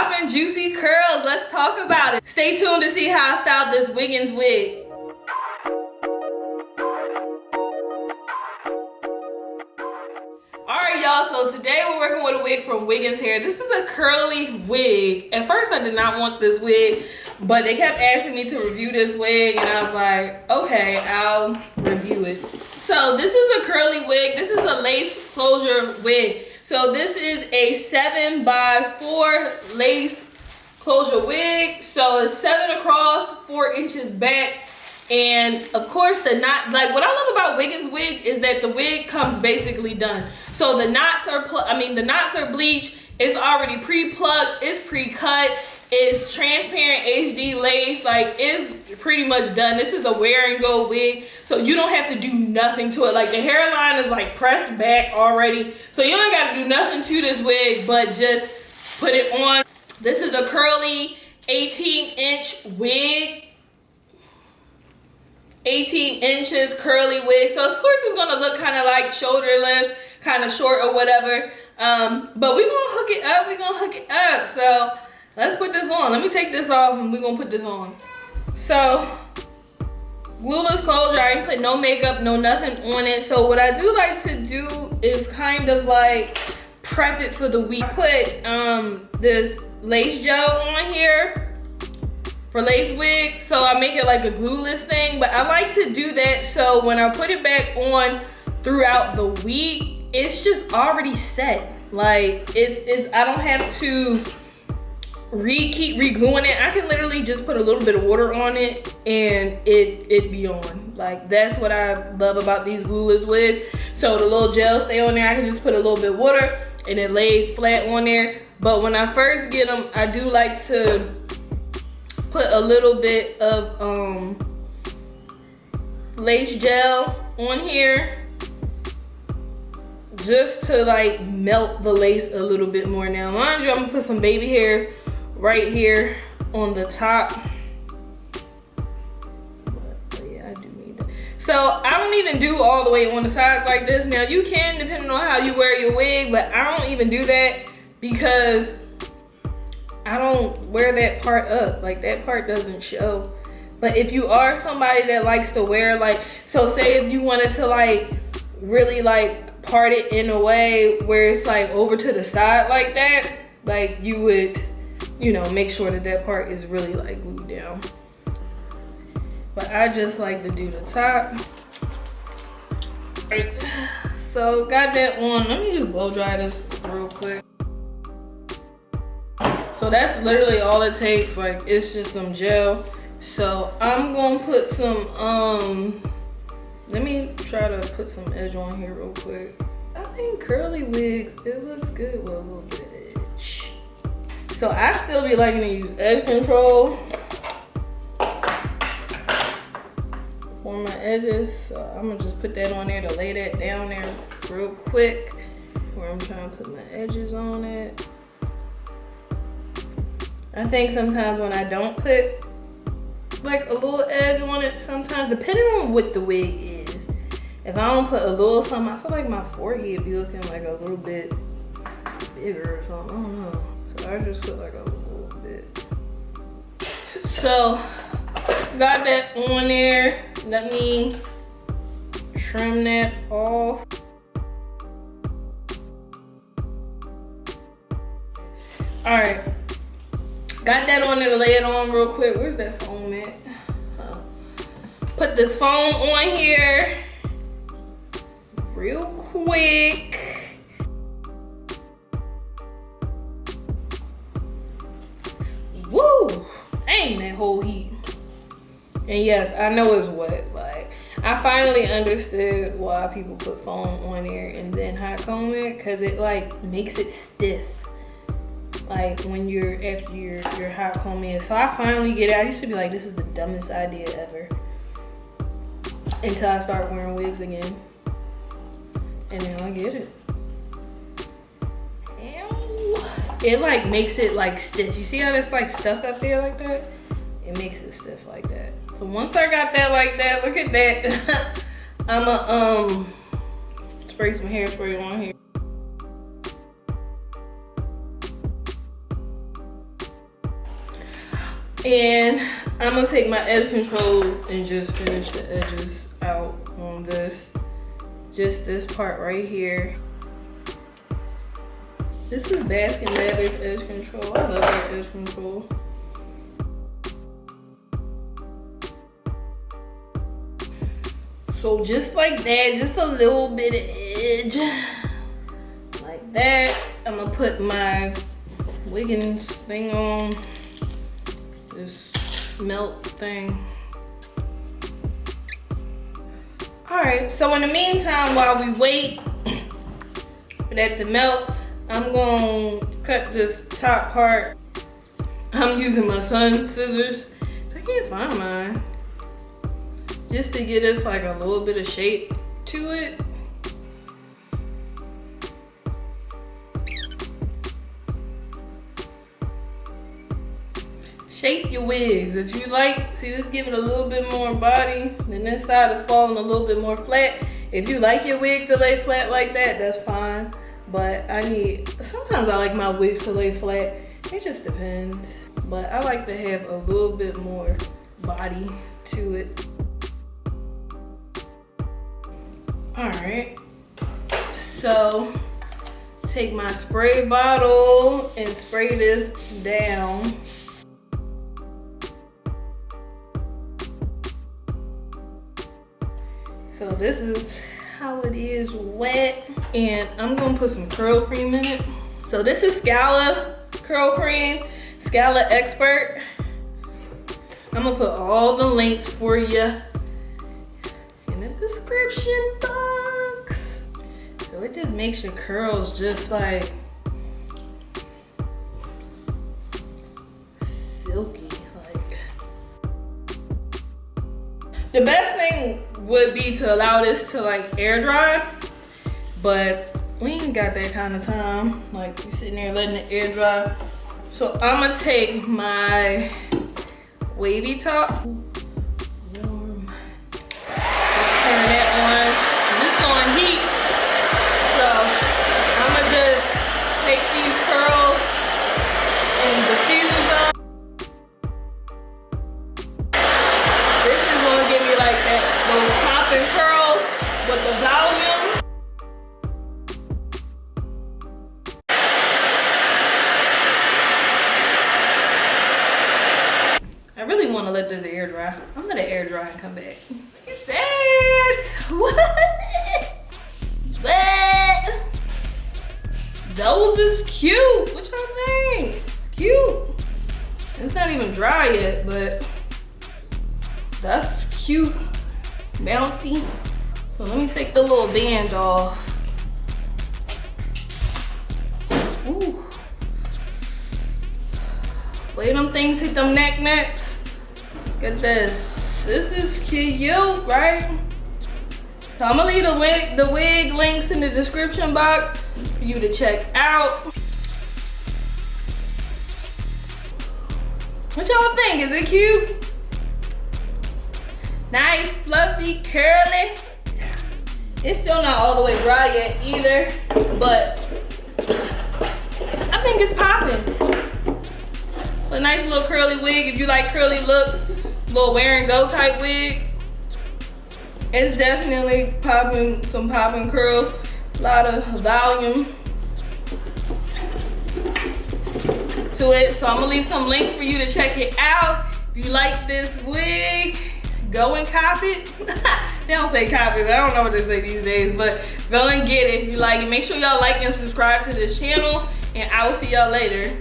popping juicy curls. Let's talk about it. Stay tuned to see how I styled this Wiggins wig. Alright y'all, so today we're working with a wig from Wiggins hair. This is a curly wig. At first I did not want this wig, but they kept asking me to review this wig and I was like, okay, I'll review it. So this is a curly wig. This is a lace closure wig. So this is a 7x4 lace closure wig. So it's 7 across, 4 inches back. And of course the knot, like what I love about Wiggins wig is that the wig comes basically done. So the knots are, the knots are bleached. It's already pre-plucked, it's pre-cut. It's transparent HD lace, like it's pretty much done. This is a wear and go wig, so you don't have to do nothing to it. Like the hairline is like pressed back already, so you don't got to do nothing to this wig but just put it on. This is a curly 18-inch wig. 18 inches curly wig, so of course it's gonna look kind of like shoulder length, kind of short or whatever, but we're gonna hook it up. So let's put this on. Let me take this off and we're gonna put this on. So glueless closure, I ain't put no makeup, no nothing on it. So what I do like to do is kind of like prep it for the week. I put this lace gel on here for lace wigs, so I make it like a glueless thing, but I like to do that so when I put it back on throughout the week, it's just already set. Like it's I don't have to keep re-gluing it. I can literally just put a little bit of water on it and it be on. Like that's what I love about these glueless wigs. So the little gel stay on there. I can just put a little bit of water and it lays flat on there. But when I first get them, I do like to put a little bit of lace gel on here just to like melt the lace a little bit more. Now mind you, I'm gonna put some baby hairs right here on the top, but yeah, I do need that. So I don't even do all the way on the sides like this. Now you can, depending on how you wear your wig, but I don't even do that because I don't wear that part up. Like that part doesn't show. But if you are somebody that likes to wear, like, so say if you wanted to like really like part it in a way where it's like over to the side like that, like you would, you know, make sure that that part is really like glued down. But I just like to do the top. Right. So got that on. Let me just blow dry this real quick. So that's literally all it takes. Like it's just some gel. So I'm gonna put some, let me try to put some edge on here real quick. I think curly wigs, it looks good with a little bit of edge. So I still be liking to use edge control for my edges. So I'm gonna just put that on there to lay that down there real quick where I'm trying to put my edges on it. I think sometimes when I don't put like a little edge on it, sometimes depending on what the wig is, if I don't put a little something, I feel like my forehead be looking like a little bit bigger or something, I don't know. So I just put like a little bit. So got that on there. Let me trim that off. All right. Got that on there to lay it on real quick. Where's that foam at? Put this foam on here real quick. Woo! Dang, that whole heat. And yes, I know it's wet. Like, I finally understood why people put foam on there and then hot comb it, because it like makes it stiff. Like when you're after your hot comb in. So I finally get it. I used to be like, this is the dumbest idea ever, until I start wearing wigs again, and now I get it. Ew. It like makes it like stiff. You see how that's like stuck up there like that? It makes it stiff like that. So once I got that like that, look at that. I'ma spray some hairspray on here. And I'm gonna take my edge control and just finish the edges out on this. Just this part right here. This is Baskin Lathers edge control. I love that edge control. So just like that, just a little bit of edge. Like that. I'm gonna put my Wiggins thing on. This melt thing. All right, so in the meantime, while we wait for that to melt, I'm gonna cut this top part. I'm using my son's scissors. I can't find mine. Just to get us like a little bit of shape to it. Shape your wigs. If you like, see this give it a little bit more body, then this side is falling a little bit more flat. If you like your wig to lay flat like that, that's fine. But sometimes I like my wigs to lay flat. It just depends. But I like to have a little bit more body to it. All right, so take my spray bottle and spray this down. So this is how it is wet. And I'm gonna put some curl cream in it. So this is Scala curl cream, Scala Expert. I'm gonna put all the links for you in the description box. So it just makes your curls just like silky. The best thing would be to allow this to like air dry, but we ain't got that kind of time. Like you sitting there letting it air dry. So I'm gonna take my wavy top, warm, turn that on. This on heat, so I'm gonna just take these curls and diffuse them. This is gonna give me like those popping curls with the volume. I really want to let this air dry. I'm gonna let it air dry and come back. Look at that! What? Those is cute. What y'all think? It's cute. It's not even dry yet, but that's cute. Bouncy. So let me take the little band off. Ooh. Way them things hit them necks. Look at this. This is cute, right? So I'm gonna leave the wig links in the description box for you to check out. What y'all think? Is it cute? Nice, fluffy, curly. It's still not all the way dry yet either, but I think it's popping. A nice little curly wig. If you like curly looks, little wear and go type wig. It's definitely popping, some popping curls. A lot of volume to it. So I'm gonna leave some links for you to check it out. If you like this wig, go and cop it. They don't say copy, but I don't know what they say these days, but go and get it if you like it. Make sure y'all like and subscribe to this channel, and I will see y'all later.